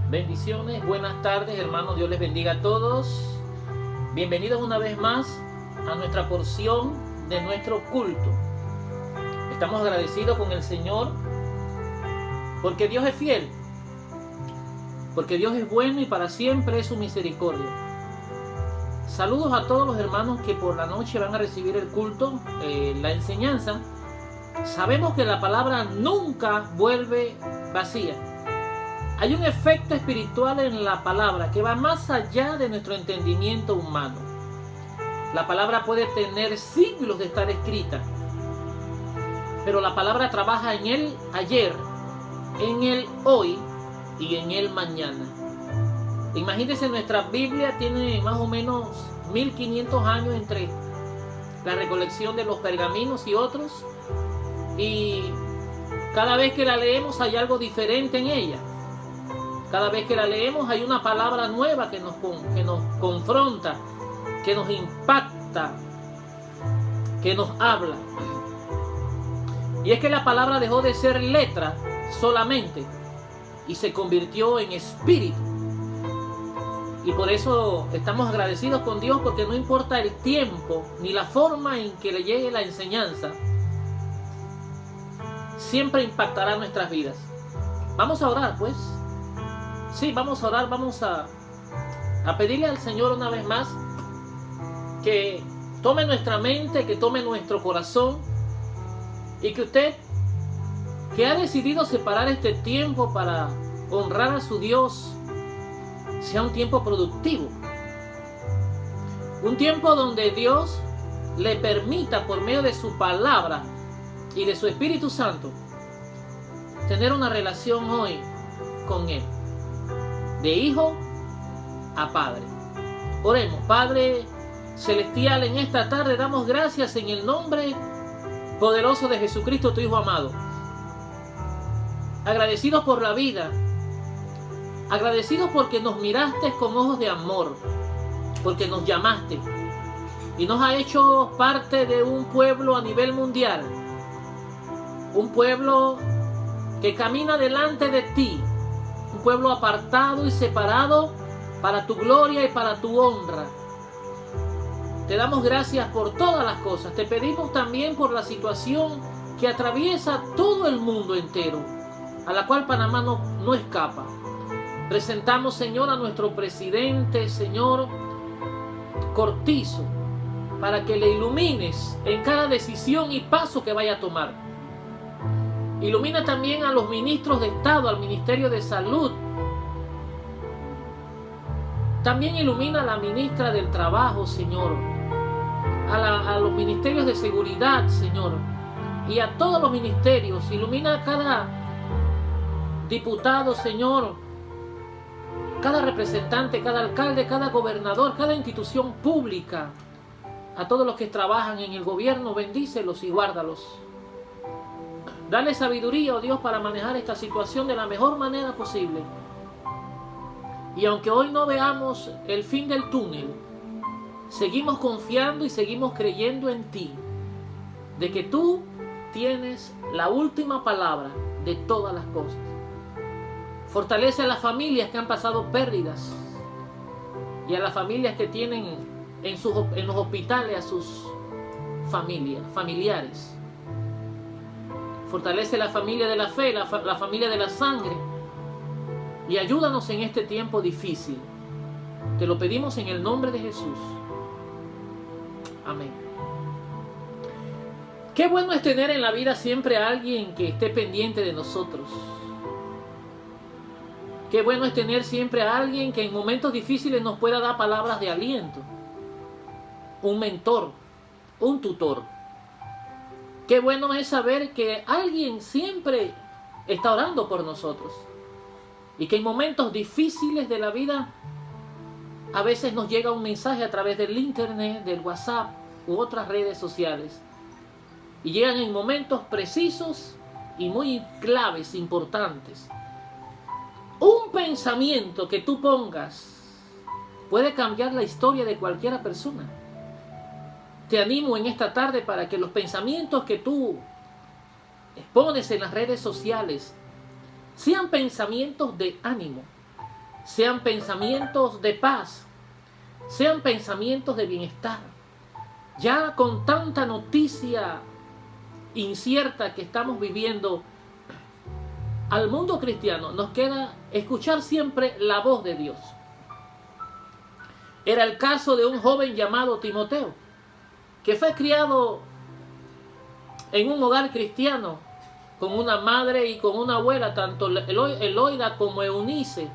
Bendiciones, buenas tardes hermanos, Dios les bendiga a todos. Bienvenidos una vez más a nuestra porción de nuestro culto. Estamos agradecidos con el Señor porque Dios es fiel, porque Dios es bueno y para siempre es su misericordia. Saludos a todos los hermanos que por la noche van a recibir el culto, la enseñanza. Sabemos que la palabra nunca vuelve vacía. Hay un efecto espiritual en la palabra que va más allá de nuestro entendimiento humano. La palabra puede tener siglos de estar escrita, pero la palabra trabaja en el ayer, en el hoy y en el mañana. Imagínense, nuestra Biblia tiene más o menos 1500 años entre la recolección de los pergaminos y otros, y cada vez que la leemos hay algo diferente en ella. Cada vez que la leemos hay una palabra nueva que nos confronta, que nos impacta, que nos habla. Y es que la palabra dejó de ser letra solamente y se convirtió en espíritu. Y por eso estamos agradecidos con Dios, porque no importa el tiempo ni la forma en que le llegue la enseñanza, siempre impactará nuestras vidas. Vamos a orar, pues. Sí, vamos a orar, vamos a pedirle al Señor una vez más que tome nuestra mente, que tome nuestro corazón, y que usted, que ha decidido separar este tiempo para honrar a su Dios, sea un tiempo productivo. Un tiempo donde Dios le permita, por medio de su palabra y de su Espíritu Santo, tener una relación hoy con Él. De hijo a padre. Oremos. Padre celestial, en esta tarde damos gracias en el nombre poderoso de Jesucristo, tu Hijo amado. Agradecidos por la vida, agradecidos porque nos miraste con ojos de amor, porque nos llamaste y nos ha hecho parte de un pueblo a nivel mundial, un pueblo que camina delante de ti, un pueblo apartado y separado para tu gloria y para tu honra. Te damos gracias por todas las cosas. Te pedimos también por la situación que atraviesa todo el mundo entero, a la cual Panamá no escapa. Presentamos, Señor, a nuestro presidente, Señor Cortizo, para que le ilumines en cada decisión y paso que vaya a tomar. Ilumina también a los ministros de Estado, al Ministerio de Salud. También ilumina a la ministra del Trabajo, Señor. A los ministerios de Seguridad, Señor. Y a todos los ministerios. Ilumina a cada diputado, Señor. Cada representante, cada alcalde, cada gobernador, cada institución pública. A todos los que trabajan en el gobierno, bendícelos y guárdalos. Dale sabiduría, oh Dios, para manejar esta situación de la mejor manera posible. Y aunque hoy no veamos el fin del túnel, seguimos confiando y seguimos creyendo en ti, de que tú tienes la última palabra de todas las cosas. Fortalece a las familias que han pasado pérdidas y a las familias que tienen en los hospitales a sus familiares. Fortalece la familia de la fe, la familia de la sangre. Y ayúdanos en este tiempo difícil. Te lo pedimos en el nombre de Jesús. Amén. Qué bueno es tener en la vida siempre a alguien que esté pendiente de nosotros. Qué bueno es tener siempre a alguien que en momentos difíciles nos pueda dar palabras de aliento. Un mentor, un tutor. Qué bueno es saber que alguien siempre está orando por nosotros. Y que en momentos difíciles de la vida, a veces nos llega un mensaje a través del internet, del WhatsApp u otras redes sociales. Y llegan en momentos precisos y muy claves, importantes. Un pensamiento que tú pongas puede cambiar la historia de cualquier persona. Te animo en esta tarde para que los pensamientos que tú expones en las redes sociales sean pensamientos de ánimo, sean pensamientos de paz, sean pensamientos de bienestar. Ya con tanta noticia incierta que estamos viviendo, al mundo cristiano nos queda escuchar siempre la voz de Dios. Era el caso de un joven llamado Timoteo, que fue criado en un hogar cristiano, con una madre y con una abuela, tanto Eloida como Eunice.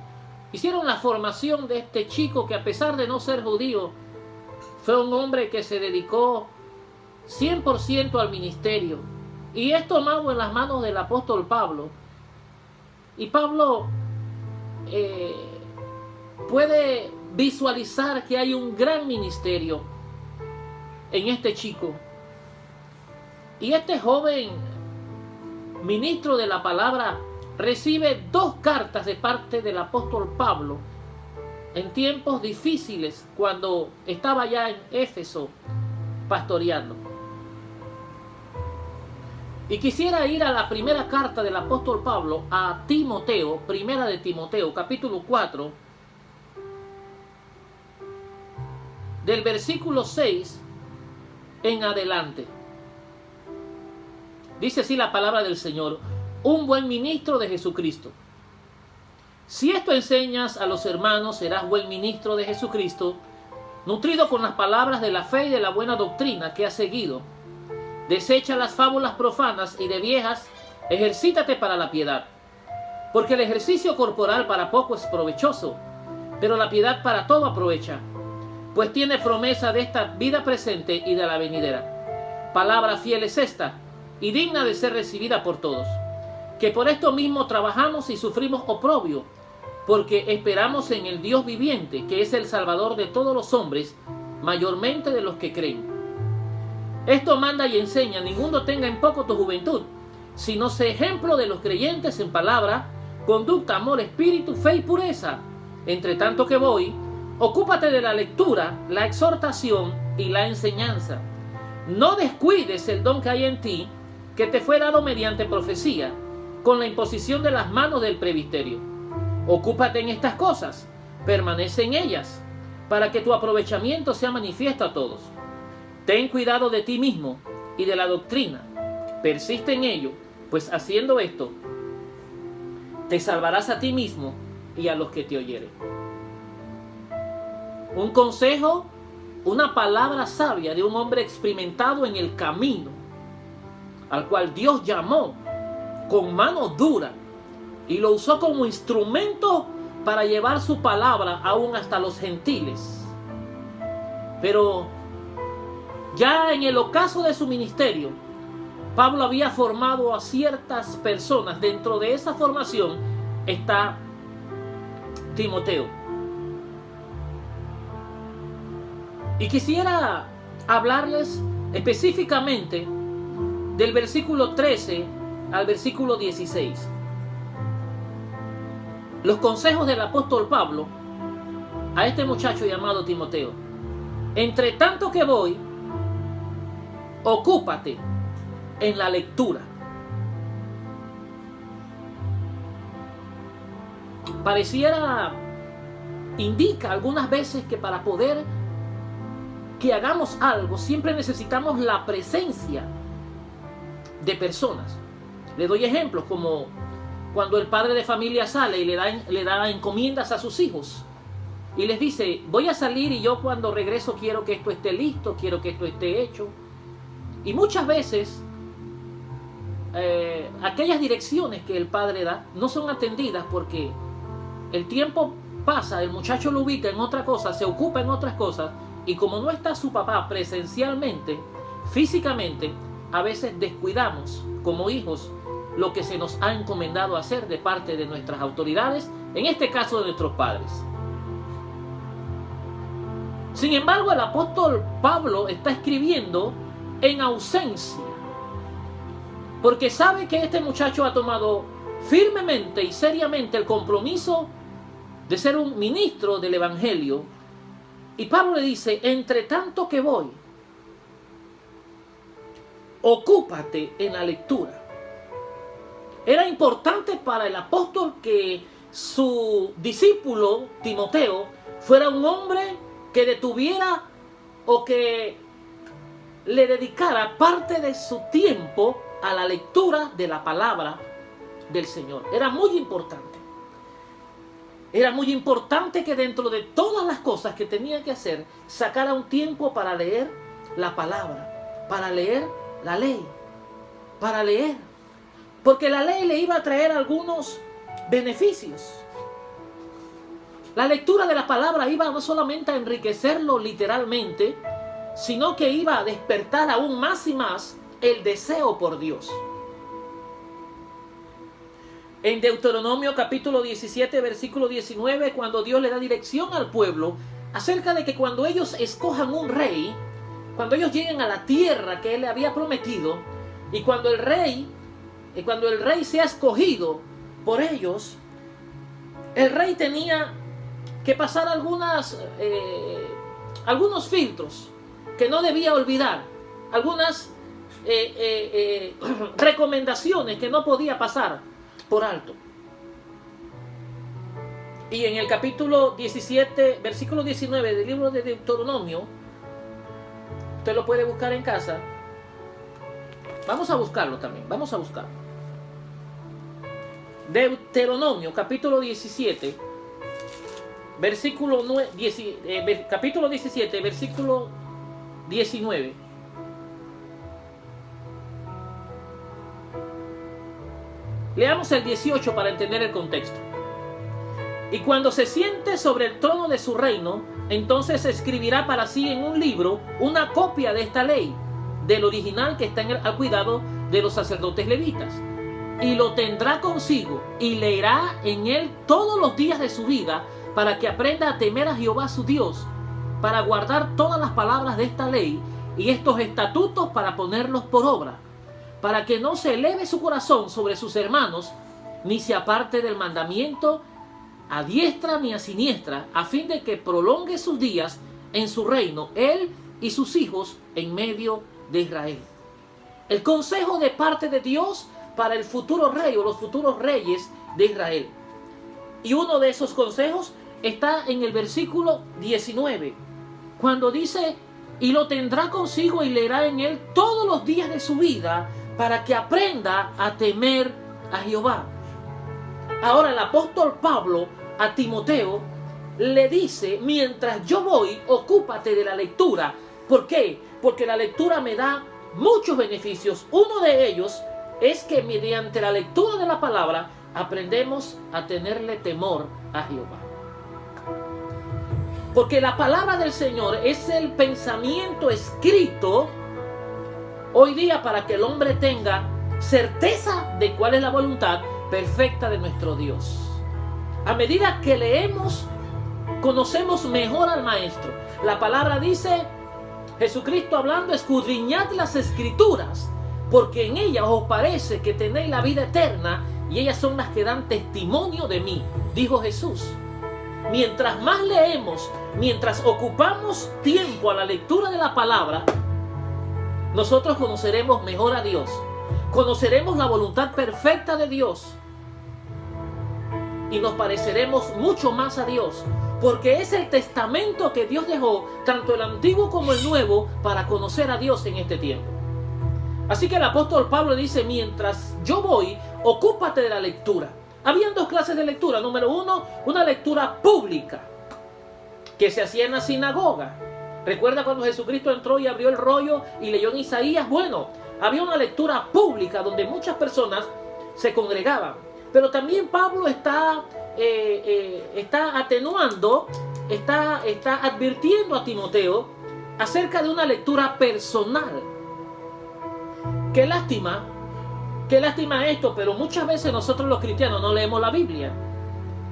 Hicieron la formación de este chico que, a pesar de no ser judío, fue un hombre que se dedicó 100% al ministerio. Y es tomado en las manos del apóstol Pablo. Y Pablo puede visualizar que hay un gran ministerio en este chico. Y este joven ministro de la palabra recibe 2 cartas de parte del apóstol Pablo en tiempos difíciles, cuando estaba ya en Éfeso pastoreando. Y quisiera ir a la primera carta del apóstol Pablo a Timoteo, primera de Timoteo, capítulo 4, del versículo 6 en adelante. Dice así la palabra del Señor: un buen ministro de Jesucristo. Si esto enseñas a los hermanos, serás buen ministro de Jesucristo, nutrido con las palabras de la fe y de la buena doctrina que has seguido. Desecha las fábulas profanas y de viejas, ejercítate para la piedad. Porque el ejercicio corporal para poco es provechoso, pero la piedad para todo aprovecha, pues tiene promesa de esta vida presente y de la venidera. Palabra fiel es esta, y digna de ser recibida por todos, que por esto mismo trabajamos y sufrimos oprobio, porque esperamos en el Dios viviente, que es el Salvador de todos los hombres, mayormente de los que creen. Esto manda y enseña: ninguno tenga en poco tu juventud, sino sé ejemplo de los creyentes en palabra, conducta, amor, espíritu, fe y pureza. Entre tanto que voy, ocúpate de la lectura, la exhortación y la enseñanza. No descuides el don que hay en ti, que te fue dado mediante profecía, con la imposición de las manos del presbiterio. Ocúpate en estas cosas, permanece en ellas, para que tu aprovechamiento sea manifiesto a todos. Ten cuidado de ti mismo y de la doctrina, persiste en ello, pues haciendo esto, te salvarás a ti mismo y a los que te oyeren. Un consejo, una palabra sabia de un hombre experimentado en el camino, al cual Dios llamó con mano dura y lo usó como instrumento para llevar su palabra aún hasta los gentiles. Pero ya en el ocaso de su ministerio, Pablo había formado a ciertas personas. Dentro de esa formación está Timoteo. Y quisiera hablarles específicamente del versículo 13 al versículo 16. Los consejos del apóstol Pablo a este muchacho llamado Timoteo: entre tanto que voy, ocúpate en la lectura. Pareciera, indica algunas veces que para poder que hagamos algo, siempre necesitamos la presencia de personas. Le doy ejemplos como cuando el padre de familia sale y le da encomiendas a sus hijos y les dice: voy a salir y yo cuando regreso quiero que esto esté listo, quiero que esto esté hecho. Y muchas veces aquellas direcciones que el padre da no son atendidas porque el tiempo pasa, el muchacho lo ubica en otra cosa, se ocupa en otras cosas, y como no está su papá presencialmente, físicamente, a veces descuidamos como hijos lo que se nos ha encomendado hacer de parte de nuestras autoridades, en este caso de nuestros padres. Sin embargo, el apóstol Pablo está escribiendo en ausencia, porque sabe que este muchacho ha tomado firmemente y seriamente el compromiso de ser un ministro del evangelio. Y Pablo le dice: entre tanto que voy, ocúpate en la lectura. Era importante para el apóstol que su discípulo Timoteo fuera un hombre que detuviera o que le dedicara parte de su tiempo a la lectura de la palabra del Señor. Era muy importante. Era muy importante que dentro de todas las cosas que tenía que hacer, sacara un tiempo para leer la palabra, para leer la ley, para leer. Porque la ley le iba a traer algunos beneficios. La lectura de la palabra iba no solamente a enriquecerlo literalmente, sino que iba a despertar aún más y más el deseo por Dios. En Deuteronomio capítulo 17, versículo 19, cuando Dios le da dirección al pueblo acerca de que cuando ellos escojan un rey, cuando ellos lleguen a la tierra que Él le había prometido, y cuando el rey sea escogido por ellos, el rey tenía que pasar algunos filtros que no debía olvidar, algunas recomendaciones que no podía pasar por alto. Y en el capítulo 17, versículo 19 del libro de Deuteronomio, usted lo puede buscar en casa. Vamos a buscarlo también, vamos a buscarlo. Deuteronomio, capítulo 17, versículo 9, capítulo 17, versículo 19. Leamos el 18 para entender el contexto. Y cuando se siente sobre el trono de su reino, entonces escribirá para sí en un libro una copia de esta ley, del original que está al cuidado de los sacerdotes levitas. Y lo tendrá consigo y leerá en él todos los días de su vida, para que aprenda a temer a Jehová su Dios, para guardar todas las palabras de esta ley y estos estatutos para ponerlos por obra, para que no se eleve su corazón sobre sus hermanos, ni se aparte del mandamiento a diestra ni a siniestra, a fin de que prolongue sus días en su reino, él y sus hijos en medio de Israel. El consejo de parte de Dios para el futuro rey o los futuros reyes de Israel. Y uno de esos consejos está en el versículo 19, cuando dice: y lo tendrá consigo y leerá en él todos los días de su vida, para que aprenda a temer a Jehová. Ahora el apóstol Pablo a Timoteo le dice: mientras yo voy, ocúpate de la lectura. ¿Por qué? Porque la lectura me da muchos beneficios. Uno de ellos es que mediante la lectura de la palabra aprendemos a tenerle temor a Jehová. Porque la palabra del Señor es el pensamiento escrito hoy día para que el hombre tenga certeza de cuál es la voluntad perfecta de nuestro Dios. A medida que leemos, conocemos mejor al Maestro. La palabra dice, Jesucristo hablando: escudriñad las Escrituras, porque en ellas os parece que tenéis la vida eterna, y ellas son las que dan testimonio de mí, dijo Jesús. Mientras más leemos, mientras ocupamos tiempo a la lectura de la palabra, nosotros conoceremos mejor a Dios, conoceremos la voluntad perfecta de Dios y nos pareceremos mucho más a Dios, porque es el testamento que Dios dejó, tanto el antiguo como el nuevo, para conocer a Dios en este tiempo. Así que el apóstol Pablo dice: mientras yo voy, ocúpate de la lectura. Habían dos clases de lectura. Número uno, una lectura pública que se hacía en la sinagoga. ¿Recuerda cuando Jesucristo entró y abrió el rollo y leyó en Isaías? Bueno, había una lectura pública donde muchas personas se congregaban. Pero también Pablo está atenuando, está advirtiendo a Timoteo acerca de una lectura personal. Qué lástima esto, pero muchas veces nosotros los cristianos no leemos la Biblia.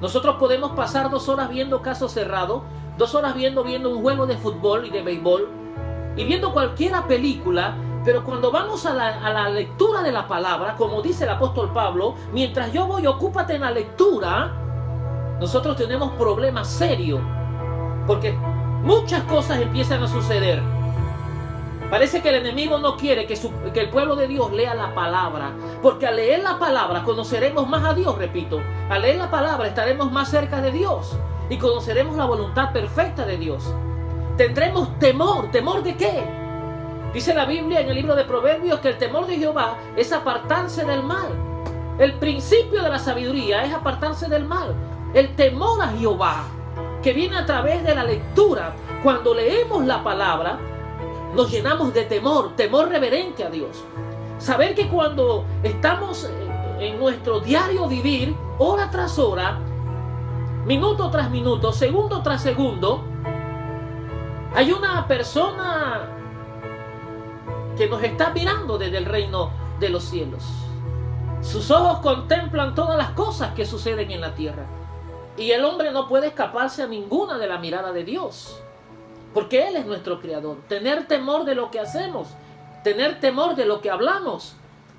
Nosotros podemos pasar 2 horas viendo Caso Cerrado, 2 horas viendo un juego de fútbol y de béisbol, y viendo cualquier película, pero cuando vamos a la lectura de la palabra, como dice el apóstol Pablo, mientras yo voy, ocúpate en la lectura, nosotros tenemos problemas serios, porque muchas cosas empiezan a suceder. Parece que el enemigo no quiere que el pueblo de Dios lea la palabra, porque al leer la palabra conoceremos más a Dios, repito. Al leer la palabra estaremos más cerca de Dios y conoceremos la voluntad perfecta de Dios. Tendremos temor. ¿Temor de qué? Dice la Biblia en el libro de Proverbios que el temor de Jehová es apartarse del mal. El principio de la sabiduría es apartarse del mal. El temor a Jehová, que viene a través de la lectura. Cuando leemos la palabra, nos llenamos de temor reverente a Dios. Saber que cuando estamos en nuestro diario vivir, hora tras hora, minuto tras minuto, segundo tras segundo, hay una persona que nos está mirando desde el reino de los cielos. Sus ojos contemplan todas las cosas que suceden en la tierra. Y el hombre no puede escaparse a ninguna de la mirada de Dios, porque Él es nuestro creador. Tener temor de lo que hacemos, tener temor de lo que hablamos,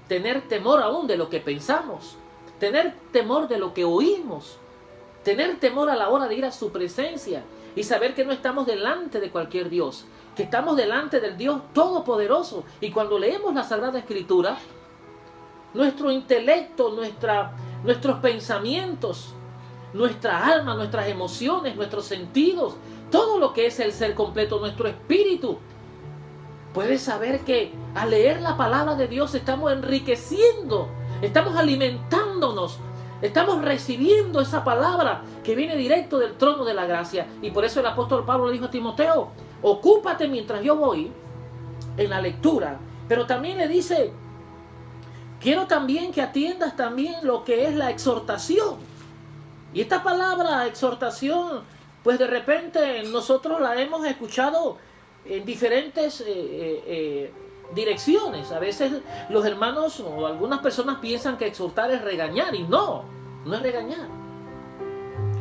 tener temor aún de lo que pensamos, tener temor de lo que oímos, tener temor a la hora de ir a su presencia y saber que no estamos delante de cualquier Dios, que estamos delante del Dios Todopoderoso. Y cuando leemos la Sagrada Escritura, nuestro intelecto, nuestros pensamientos, nuestra alma, nuestras emociones, nuestros sentidos, todo lo que es el ser completo, nuestro espíritu, puede saber que al leer la palabra de Dios estamos enriqueciendo, estamos alimentándonos, estamos recibiendo esa palabra que viene directo del trono de la gracia. Y por eso el apóstol Pablo le dijo a Timoteo: ocúpate mientras yo voy en la lectura. Pero también le dice: quiero también que atiendas también lo que es la exhortación. Y esta palabra exhortación, pues de repente nosotros la hemos escuchado en diferentes direcciones. A veces los hermanos o algunas personas piensan que exhortar es regañar, y no es regañar.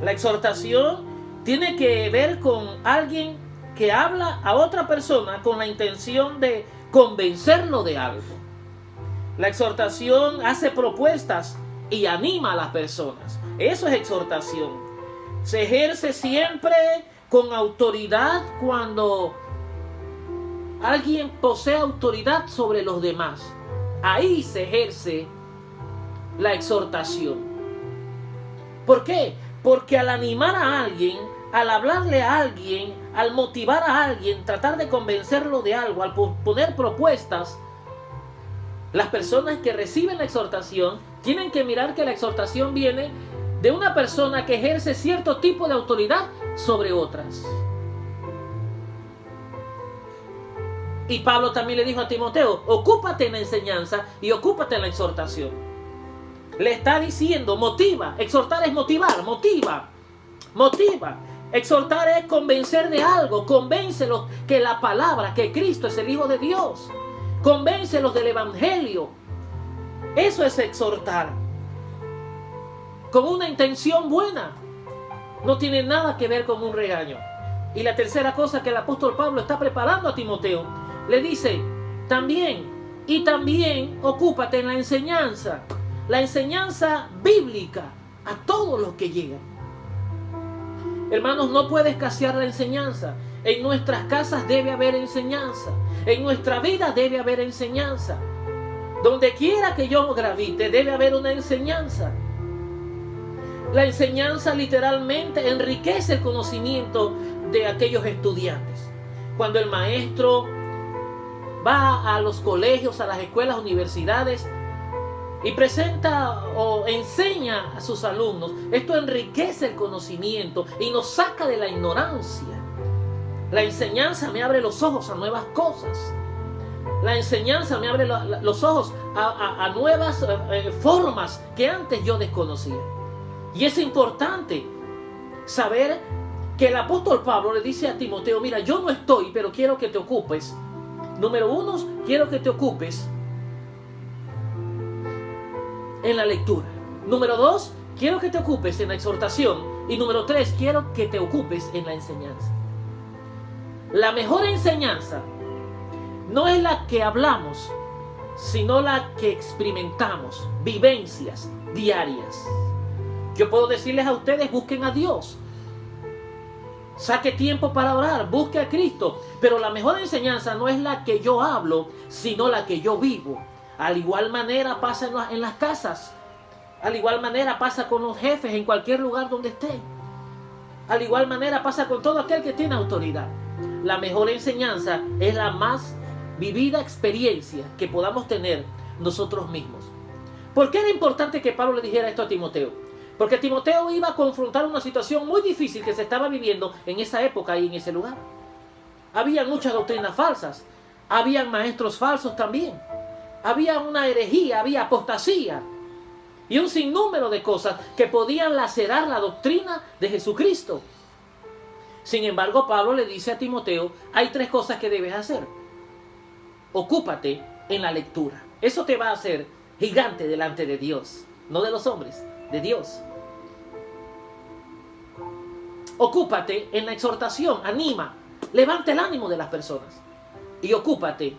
La exhortación tiene que ver con alguien que habla a otra persona con la intención de convencerlo de algo. La exhortación hace propuestas y anima a las personas. Eso es exhortación. Se ejerce siempre con autoridad cuando alguien posee autoridad sobre los demás. Ahí se ejerce la exhortación. ¿Por qué? Porque al animar a alguien, al hablarle a alguien, al motivar a alguien, tratar de convencerlo de algo, al poner propuestas, las personas que reciben la exhortación tienen que mirar que la exhortación viene de una persona que ejerce cierto tipo de autoridad sobre otras. Y Pablo también le dijo a Timoteo: ocúpate en la enseñanza y ocúpate en la exhortación. Le está diciendo: motiva. Exhortar es motivar, motiva. Exhortar es convencer de algo. Convéncelos que la palabra, que Cristo es el Hijo de Dios. Convéncelos del Evangelio. Eso es exhortar, con una intención buena. No tiene nada que ver con un regaño. Y la tercera cosa que el apóstol Pablo está preparando a Timoteo, le dice: también ocúpate en la enseñanza bíblica a todos los que llegan. Hermanos, no puede escasear la enseñanza. En nuestras casas debe haber enseñanza. En nuestra vida debe haber enseñanza. Donde quiera que yo gravite, debe haber una enseñanza. La enseñanza literalmente enriquece el conocimiento de aquellos estudiantes. Cuando el maestro va a los colegios, a las escuelas, universidades y presenta o enseña a sus alumnos, esto enriquece el conocimiento y nos saca de la ignorancia. La enseñanza me abre los ojos a nuevas cosas. La enseñanza me abre los ojos a nuevas formas que antes yo desconocía. Y es importante saber que el apóstol Pablo le dice a Timoteo: mira, yo no estoy, pero quiero que te ocupes. Número uno, quiero que te ocupes en la lectura. Número dos, quiero que te ocupes en la exhortación. Y número tres, quiero que te ocupes en la enseñanza. La mejor enseñanza no es la que hablamos, sino la que experimentamos, vivencias diarias. Yo puedo decirles a ustedes: busquen a Dios. Saque tiempo para orar, busque a Cristo. Pero la mejor enseñanza no es la que yo hablo, sino la que yo vivo. Al igual manera pasa en las casas. Al igual manera pasa con los jefes en cualquier lugar donde estén. Al igual manera pasa con todo aquel que tiene autoridad. La mejor enseñanza es la más vivida experiencia que podamos tener nosotros mismos. ¿Por qué era importante que Pablo le dijera esto a Timoteo? Porque Timoteo iba a confrontar una situación muy difícil que se estaba viviendo en esa época y en ese lugar. Había muchas doctrinas falsas. Habían maestros falsos también. Había una herejía, había apostasía. Y un sinnúmero de cosas que podían lacerar la doctrina de Jesucristo. Sin embargo, Pablo le dice a Timoteo, hay 3 cosas que debes hacer. Ocúpate en la lectura. Eso te va a hacer gigante delante de Dios. No de los hombres, de Dios. Ocúpate en la exhortación, anima, levanta el ánimo de las personas. Y ocúpate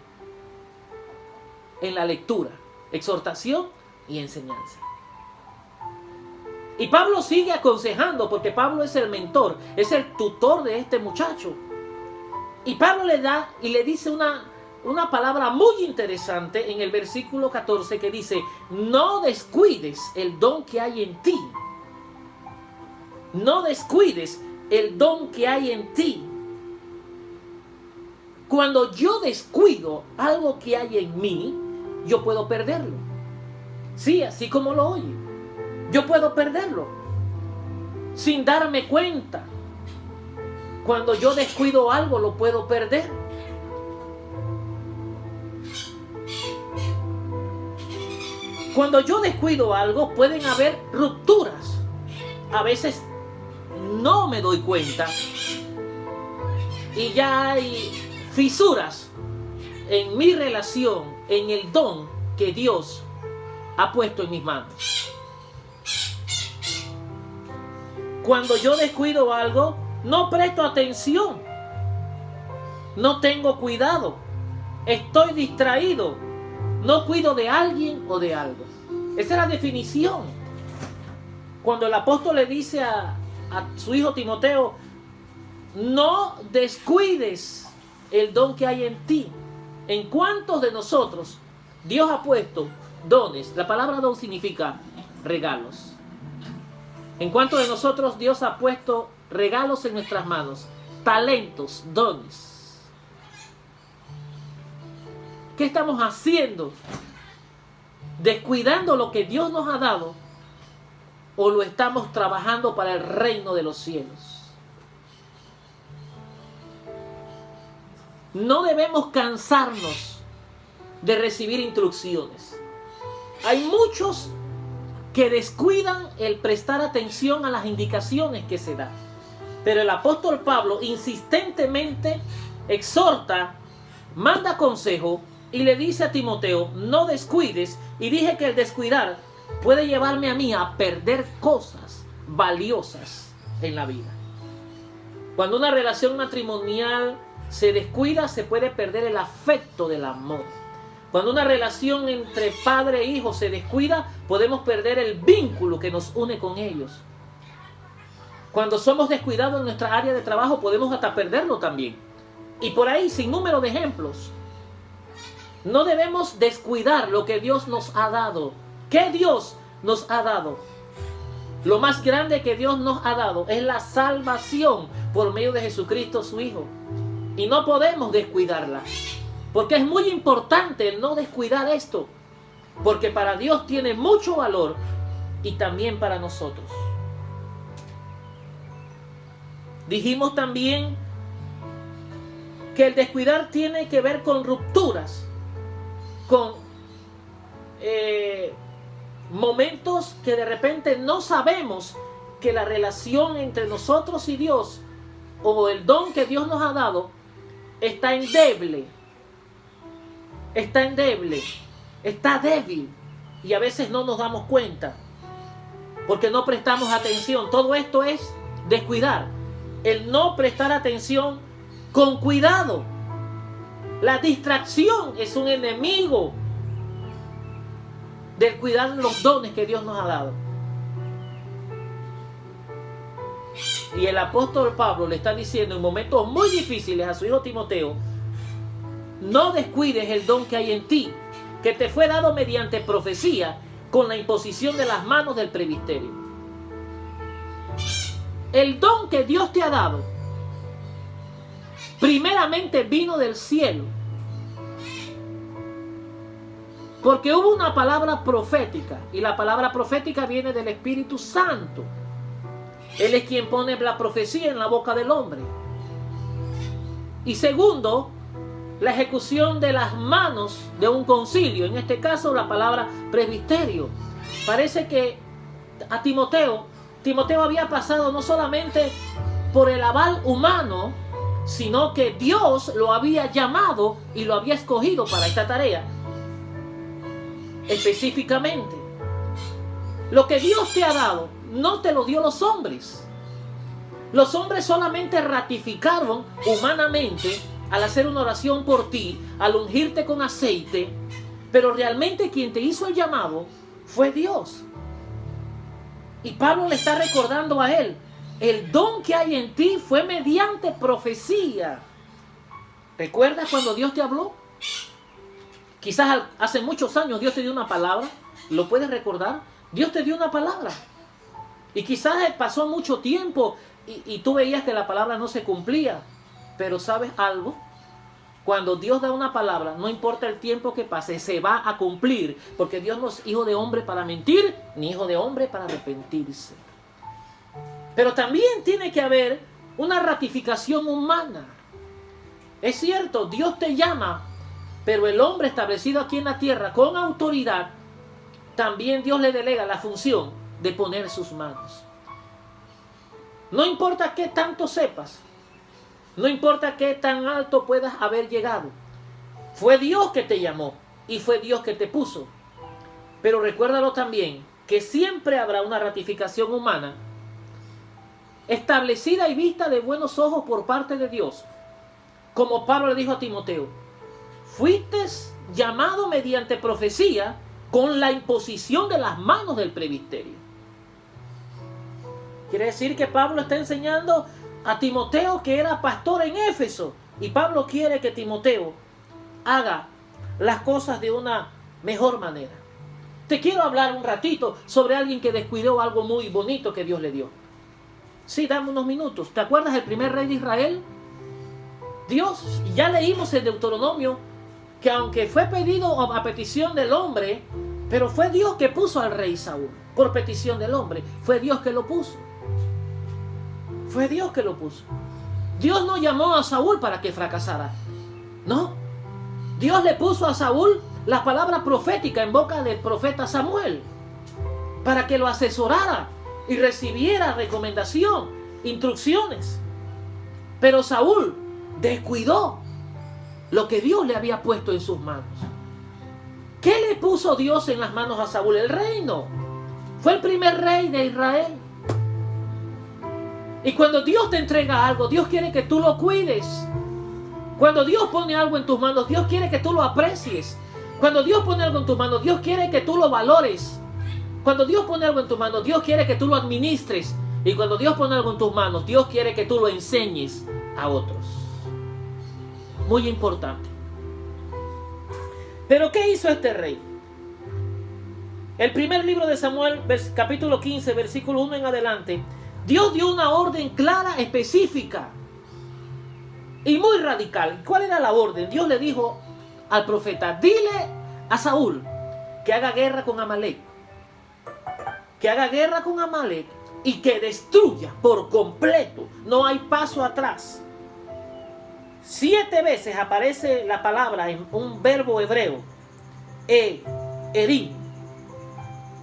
en la lectura, exhortación y enseñanza. Y Pablo sigue aconsejando porque Pablo es el mentor, es el tutor de este muchacho. Y Pablo le da y le dice una palabra muy interesante en el versículo 14 que dice, no descuides el don que hay en ti. No descuides el don que hay en ti. Cuando yo descuido algo que hay en mí, yo puedo perderlo. Sí, así como lo oye. Yo puedo perderlo sin darme cuenta. Cuando yo descuido algo, lo puedo perder. Cuando yo descuido algo, pueden haber rupturas. A veces no me doy cuenta y ya hay fisuras en mi relación, en el don que Dios ha puesto en mis manos. Cuando yo descuido algo, no presto atención, no tengo cuidado, estoy distraído, no cuido de alguien o de algo. Esa es la definición. Cuando el apóstol le dice a su hijo Timoteo, no descuides el don que hay en ti. ¿En cuántos de nosotros Dios ha puesto dones? La palabra don significa regalos. ¿En cuántos de nosotros Dios ha puesto regalos en nuestras manos? Talentos, dones. ¿Qué estamos haciendo? ¿Descuidando lo que Dios nos ha dado? ¿O lo estamos trabajando para el reino de los cielos? No debemos cansarnos de recibir instrucciones. Hay muchos que descuidan el prestar atención a las indicaciones que se dan. Pero el apóstol Pablo insistentemente exhorta, manda consejo y le dice a Timoteo, no descuides. Y dije que el descuidar puede llevarme a mí a perder cosas valiosas en la vida. Cuando una relación matrimonial se descuida, se puede perder el afecto del amor. Cuando una relación entre padre e hijo se descuida, podemos perder el vínculo que nos une con ellos. Cuando somos descuidados en nuestra área de trabajo, podemos hasta perderlo también. Y por ahí, sin número de ejemplos. No debemos descuidar lo que Dios nos ha dado. ¿Qué Dios nos ha dado? Lo más grande que Dios nos ha dado es la salvación por medio de Jesucristo, su Hijo. Y no podemos descuidarla. Porque es muy importante el no descuidar esto. Porque para Dios tiene mucho valor y también para nosotros. Dijimos también que el descuidar tiene que ver con rupturas, con momentos que de repente no sabemos que la relación entre nosotros y Dios o el don que Dios nos ha dado está endeble. Está endeble, está débil y a veces no nos damos cuenta porque no prestamos atención. Todo esto es descuidar, el no prestar atención con cuidado. La distracción es un enemigo del cuidar los dones que Dios nos ha dado. Y el apóstol Pablo le está diciendo en momentos muy difíciles a su hijo Timoteo: no descuides el don que hay en ti, que te fue dado mediante profecía con la imposición de las manos del presbiterio. El don que Dios te ha dado primeramente vino del cielo, porque hubo una palabra profética, y la palabra profética viene del Espíritu Santo. Él es quien pone la profecía en la boca del hombre. Y segundo, la ejecución de las manos de un concilio, en este caso la palabra presbiterio. Parece que a Timoteo había pasado no solamente por el aval humano, sino que Dios lo había llamado y lo había escogido para esta tarea. Específicamente, lo que Dios te ha dado no te lo dio los hombres. Los hombres solamente ratificaron humanamente al hacer una oración por ti, al ungirte con aceite, pero realmente quien te hizo el llamado fue Dios. Y Pablo le está recordando a él: el don que hay en ti fue mediante profecía. ¿Recuerdas cuando Dios te habló? Quizás hace muchos años Dios te dio una palabra. ¿Lo puedes recordar? Dios te dio una palabra. Y quizás pasó mucho tiempo y tú veías que la palabra no se cumplía. Pero ¿sabes algo? Cuando Dios da una palabra, no importa el tiempo que pase, se va a cumplir. Porque Dios no es hijo de hombre para mentir, ni hijo de hombre para arrepentirse. Pero también tiene que haber una ratificación humana. Es cierto, Dios te llama, pero el hombre establecido aquí en la tierra con autoridad, también Dios le delega la función de poner sus manos. No importa qué tanto sepas, no importa qué tan alto puedas haber llegado, fue Dios que te llamó y fue Dios que te puso. Pero recuérdalo también, que siempre habrá una ratificación humana establecida y vista de buenos ojos por parte de Dios. Como Pablo le dijo a Timoteo: fuiste llamado mediante profecía con la imposición de las manos del presbiterio. Quiere decir que Pablo está enseñando a Timoteo, que era pastor en Éfeso, y Pablo quiere que Timoteo haga las cosas de una mejor manera. Te quiero hablar un ratito sobre alguien que descuidó algo muy bonito que Dios le dio. Sí, dame unos minutos. ¿Te acuerdas del primer rey de Israel? Dios, ya leímos en Deuteronomio que aunque fue pedido a petición del hombre, pero fue Dios que puso al rey Saúl. Por petición del hombre, fue Dios que lo puso. Fue Dios que lo puso. Dios no llamó a Saúl para que fracasara. No. Dios le puso a Saúl la palabra profética en boca del profeta Samuel, para que lo asesorara y recibiera recomendación, instrucciones. Pero Saúl descuidó lo que Dios le había puesto en sus manos. ¿Qué le puso Dios en las manos a Saúl? El reino. Fue el primer rey de Israel. Y cuando Dios te entrega algo, Dios quiere que tú lo cuides. Cuando Dios pone algo en tus manos, Dios quiere que tú lo aprecies. Cuando Dios pone algo en tus manos, Dios quiere que tú lo valores. Cuando Dios pone algo en tus manos, Dios quiere que tú lo administres. Y cuando Dios pone algo en tus manos, Dios quiere que tú lo enseñes a otros. Muy importante. Pero ¿qué hizo este rey? El primer libro de Samuel, capítulo 15, versículo 1 en adelante, Dios dio una orden clara, específica y muy radical. ¿Cuál era la orden? Dios le dijo al profeta: dile a Saúl que haga guerra con Amalek. Que haga guerra con Amalek y que destruya por completo. No hay paso atrás. 7 veces aparece la palabra en un verbo hebreo, erim,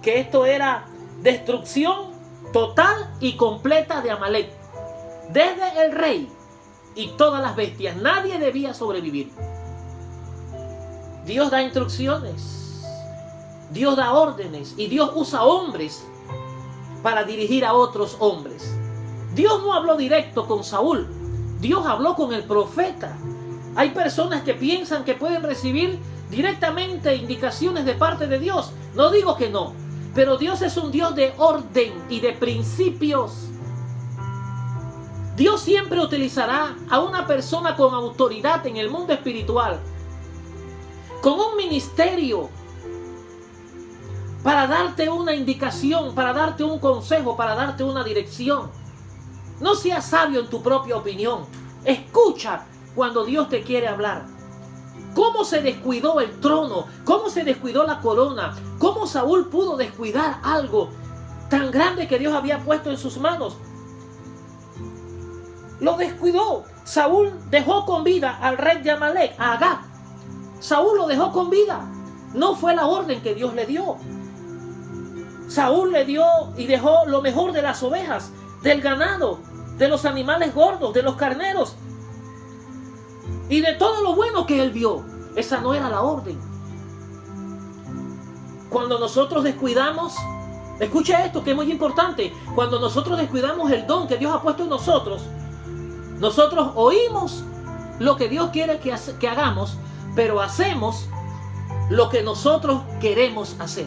que esto era destrucción total y completa de Amalek. Desde el rey y todas las bestias, nadie debía sobrevivir. Dios da instrucciones, Dios da órdenes y Dios usa hombres para dirigir a otros hombres. Dios no habló directo con Saúl, Dios habló con el profeta. Hay personas que piensan que pueden recibir directamente indicaciones de parte de Dios. No digo que no, pero Dios es un Dios de orden y de principios. Dios siempre utilizará a una persona con autoridad en el mundo espiritual, con un ministerio, para darte una indicación, para darte un consejo, para darte una dirección. No seas sabio en tu propia opinión. Escucha cuando Dios te quiere hablar. ¿Cómo se descuidó el trono? ¿Cómo se descuidó la corona? ¿Cómo Saúl pudo descuidar algo tan grande que Dios había puesto en sus manos? Lo descuidó. Saúl dejó con vida al rey de Amalek, a Agag. Saúl lo dejó con vida. No fue la orden que Dios le dio. Saúl le dio y dejó lo mejor de las ovejas, del ganado, de los animales gordos, de los carneros y de todo lo bueno que él vio. Esa no era la orden. Cuando nosotros descuidamos, escuche esto que es muy importante, cuando nosotros descuidamos el don que Dios ha puesto en nosotros, nosotros oímos lo que Dios quiere que hagamos, pero hacemos lo que nosotros queremos hacer.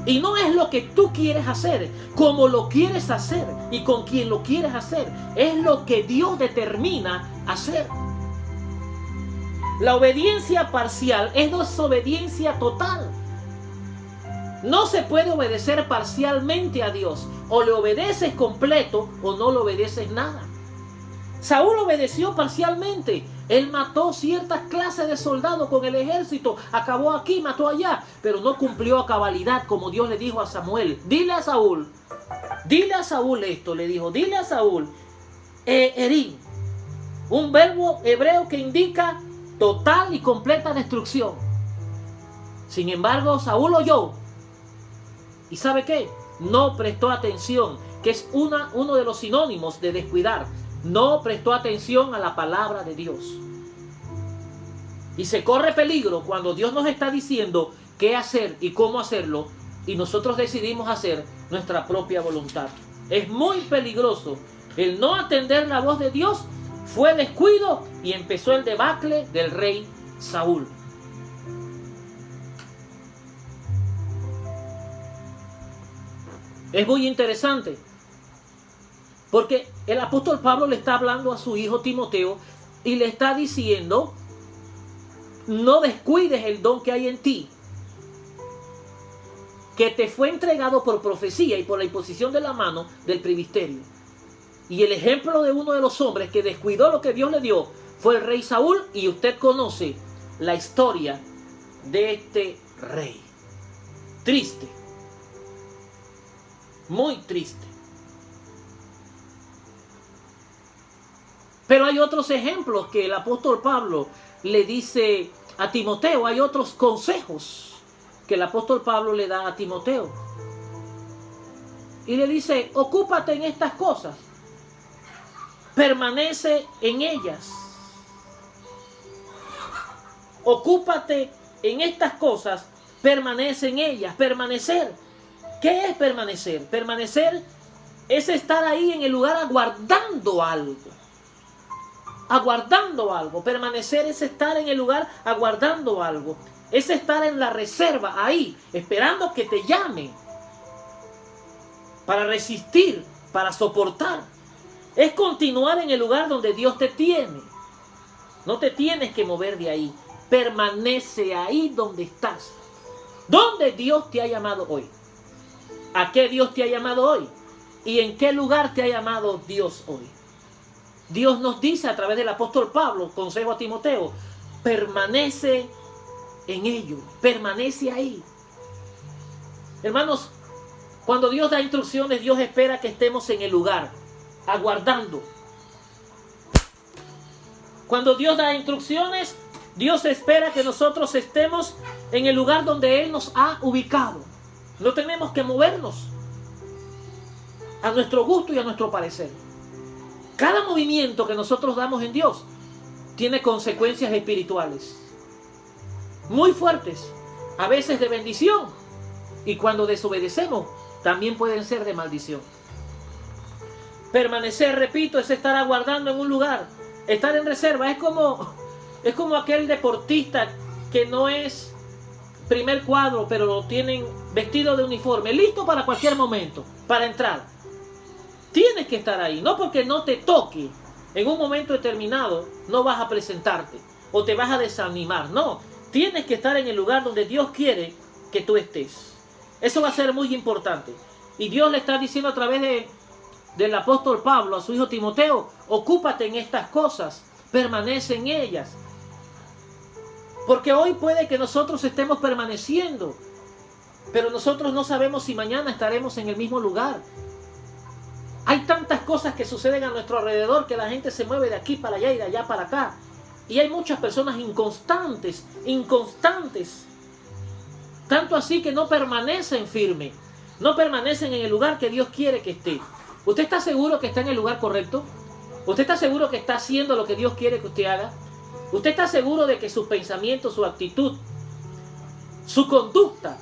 Y no es lo que tú quieres hacer, como lo quieres hacer y con quien lo quieres hacer. Es lo que Dios determina hacer. La obediencia parcial es desobediencia total. No se puede obedecer parcialmente a Dios. O le obedeces completo o no le obedeces nada. Saúl obedeció parcialmente. Él mató ciertas clases de soldados con el ejército. Acabó aquí, mató allá. Pero no cumplió a cabalidad como Dios le dijo a Samuel. Dile a Saúl esto, le dijo. Dile a Saúl, Erín. Un verbo hebreo que indica total y completa destrucción. Sin embargo, Saúl oyó. ¿Y sabe qué? No prestó atención, que es uno de los sinónimos de descuidar. No prestó atención a la palabra de Dios. Y se corre peligro cuando Dios nos está diciendo qué hacer y cómo hacerlo y nosotros decidimos hacer nuestra propia voluntad. Es muy peligroso. El no atender la voz de Dios fue descuido y empezó el debacle del rey Saúl. Es muy interesante. Porque el apóstol Pablo le está hablando a su hijo Timoteo y le está diciendo, no descuides el don que hay en ti, que te fue entregado por profecía y por la imposición de la mano del presbiterio. Y el ejemplo de uno de los hombres que descuidó lo que Dios le dio fue el rey Saúl, y usted conoce la historia de este rey. Triste, muy triste. Pero hay otros ejemplos que el apóstol Pablo le dice a Timoteo. Hay otros consejos que el apóstol Pablo le da a Timoteo. Y le dice, ocúpate en estas cosas. Permanece en ellas. Ocúpate en estas cosas. Permanece en ellas. Permanecer. ¿Qué es permanecer? Permanecer es estar ahí en el lugar aguardando algo. Aguardando algo. Permanecer es estar en el lugar aguardando algo. Es estar en la reserva, ahí, esperando que te llamen. Para resistir, para soportar. Es continuar en el lugar donde Dios te tiene. No te tienes que mover de ahí. Permanece ahí donde estás. ¿Dónde Dios te ha llamado hoy? ¿A qué Dios te ha llamado hoy? ¿Y en qué lugar te ha llamado Dios hoy? Dios nos dice a través del apóstol Pablo, consejo a Timoteo, permanece en ello, permanece ahí. Hermanos, cuando Dios da instrucciones, Dios espera que estemos en el lugar, aguardando. Cuando Dios da instrucciones, Dios espera que nosotros estemos en el lugar donde Él nos ha ubicado. No tenemos que movernos a nuestro gusto y a nuestro parecer. Cada movimiento que nosotros damos en Dios tiene consecuencias espirituales muy fuertes, a veces de bendición, y cuando desobedecemos también pueden ser de maldición. Permanecer, repito, es estar aguardando en un lugar, estar en reserva. Es como aquel deportista que no es primer cuadro, pero lo tienen vestido de uniforme, listo para cualquier momento, para entrar. Tienes que estar ahí. No porque no te toque. En un momento determinado no vas a presentarte o te vas a desanimar. No, tienes que estar en el lugar donde Dios quiere que tú estés. Eso va a ser muy importante. Y Dios le está diciendo a través del apóstol Pablo a su hijo Timoteo: ocúpate en estas cosas, permanece en ellas. Porque hoy puede que nosotros estemos permaneciendo, pero nosotros no sabemos si mañana estaremos en el mismo lugar. Hay tantas cosas que suceden a nuestro alrededor que la gente se mueve de aquí para allá y de allá para acá. Y hay muchas personas inconstantes. Tanto así que no permanecen firmes. No permanecen en el lugar que Dios quiere que esté. ¿Usted está seguro que está en el lugar correcto? ¿Usted está seguro que está haciendo lo que Dios quiere que usted haga? ¿Usted está seguro de que sus pensamientos, su actitud, su conducta,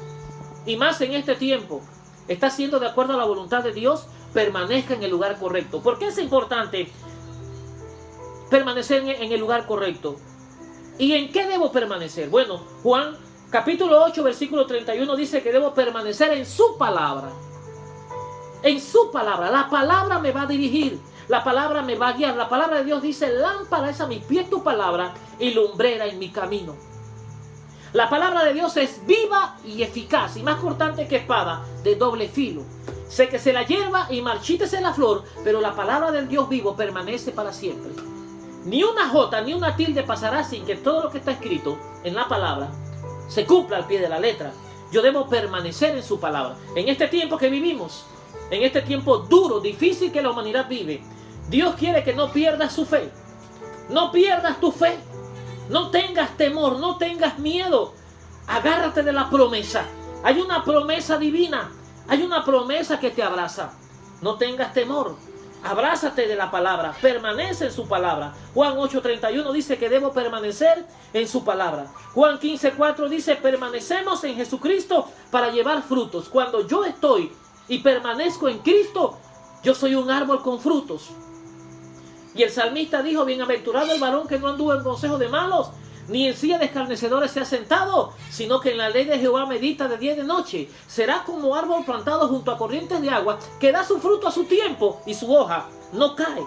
y más en este tiempo, está siendo de acuerdo a la voluntad de Dios? Permanezca en el lugar correcto. ¿Por qué es importante permanecer en el lugar correcto? ¿Y en qué debo permanecer? Bueno, Juan capítulo 8, versículo 31 dice que debo permanecer en su palabra. En su palabra. La palabra me va a dirigir. La palabra me va a guiar. La palabra de Dios dice: lámpara es a mis pies tu palabra y lumbrera en mi camino. La palabra de Dios es viva y eficaz y más cortante que espada de doble filo. Séquese la hierba y marchítese la flor, pero la palabra del Dios vivo permanece para siempre. Ni una jota ni una tilde pasará sin que todo lo que está escrito en la palabra se cumpla al pie de la letra. Yo debo permanecer en su palabra. En este tiempo que vivimos, en este tiempo duro, difícil que la humanidad vive, Dios quiere que no pierdas su fe. No pierdas tu fe. No tengas temor, no tengas miedo. Agárrate de la promesa. Hay una promesa divina. Hay una promesa que te abraza. No tengas temor. Abrázate de la palabra. Permanece en su palabra. Juan 8:31 dice que debo permanecer en su palabra. Juan 15:4 dice: permanecemos en Jesucristo para llevar frutos. Cuando yo estoy y permanezco en Cristo, yo soy un árbol con frutos. Y el salmista dijo: bienaventurado el varón que no anduvo en consejo de malos, ni en silla de escarnecedores se ha sentado, sino que en la ley de Jehová medita de día y de noche. Será como árbol plantado junto a corrientes de agua, que da su fruto a su tiempo y su hoja no cae.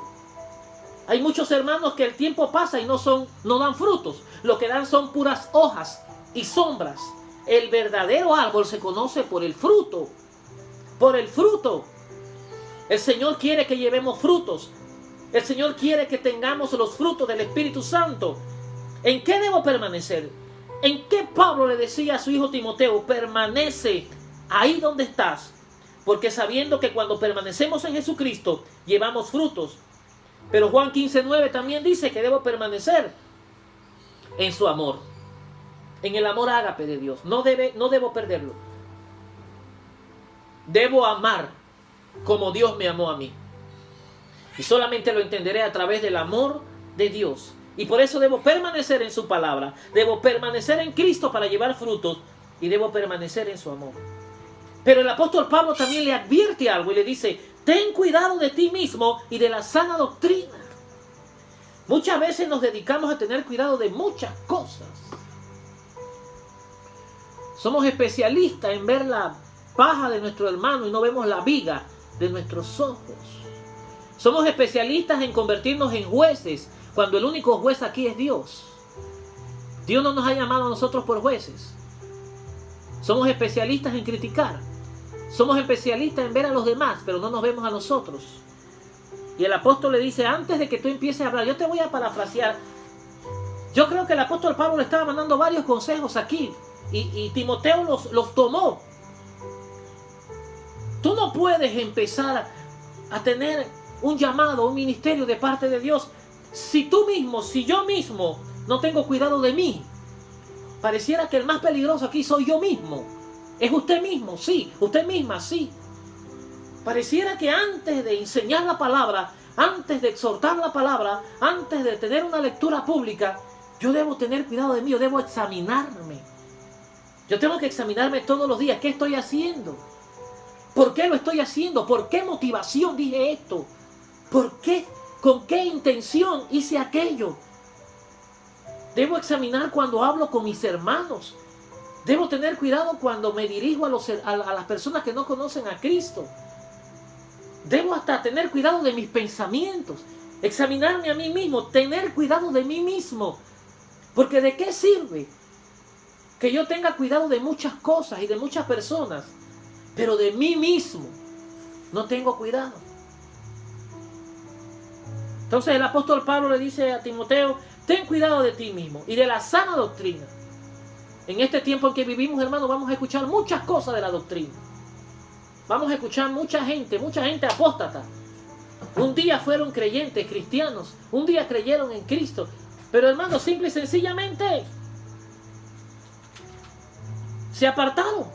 Hay muchos hermanos que el tiempo pasa y no dan frutos. Lo que dan son puras hojas y sombras. El verdadero árbol se conoce por el fruto. Por el fruto. El Señor quiere que llevemos frutos. El Señor quiere que tengamos los frutos del Espíritu Santo. ¿En qué debo permanecer? ¿En qué Pablo le decía a su hijo Timoteo? Permanece ahí donde estás. Porque sabiendo que cuando permanecemos en Jesucristo, llevamos frutos. Pero Juan 15:9 también dice que debo permanecer en su amor. En el amor ágape de Dios. No debo perderlo. Debo amar como Dios me amó a mí. Y solamente lo entenderé a través del amor de Dios. Y por eso debo permanecer en su palabra. Debo permanecer en Cristo para llevar frutos. Y debo permanecer en su amor. Pero el apóstol Pablo también le advierte algo y le dice: ten cuidado de ti mismo y de la sana doctrina. Muchas veces nos dedicamos a tener cuidado de muchas cosas. Somos especialistas en ver la paja de nuestro hermano y no vemos la viga de nuestros ojos. Somos especialistas en convertirnos en jueces cuando el único juez aquí es Dios. Dios no nos ha llamado a nosotros por jueces. Somos especialistas en criticar. Somos especialistas en ver a los demás, pero no nos vemos a nosotros. Y el apóstol le dice: antes de que tú empieces a hablar, yo te voy a parafrasear. Yo creo que el apóstol Pablo le estaba mandando varios consejos aquí. Y Timoteo los tomó. Tú no puedes empezar a tener un llamado, un ministerio de parte de Dios, si yo mismo no tengo cuidado de mí. Pareciera que el más peligroso aquí soy yo mismo. Es usted mismo, sí. Usted misma, sí. Pareciera que antes de enseñar la palabra, antes de exhortar la palabra, antes de tener una lectura pública, yo debo tener cuidado de mí, yo debo examinarme. Yo tengo que examinarme todos los días. ¿Qué estoy haciendo? ¿Por qué lo estoy haciendo? ¿Por qué motivación dije esto? ¿Por qué? ¿Con qué intención hice aquello? Debo examinar cuando hablo con mis hermanos. Debo tener cuidado cuando me dirijo a las personas que no conocen a Cristo. Debo hasta tener cuidado de mis pensamientos, examinarme a mí mismo, tener cuidado de mí mismo. Porque ¿de qué sirve que yo tenga cuidado de muchas cosas y de muchas personas, pero de mí mismo no tengo cuidado? Entonces el apóstol Pablo le dice a Timoteo, ten cuidado de ti mismo y de la sana doctrina. En este tiempo en que vivimos, hermanos, vamos a escuchar muchas cosas de la doctrina. Vamos a escuchar mucha gente apóstata. Un día fueron creyentes, cristianos. Un día creyeron en Cristo. Pero, hermanos, simple y sencillamente se apartaron.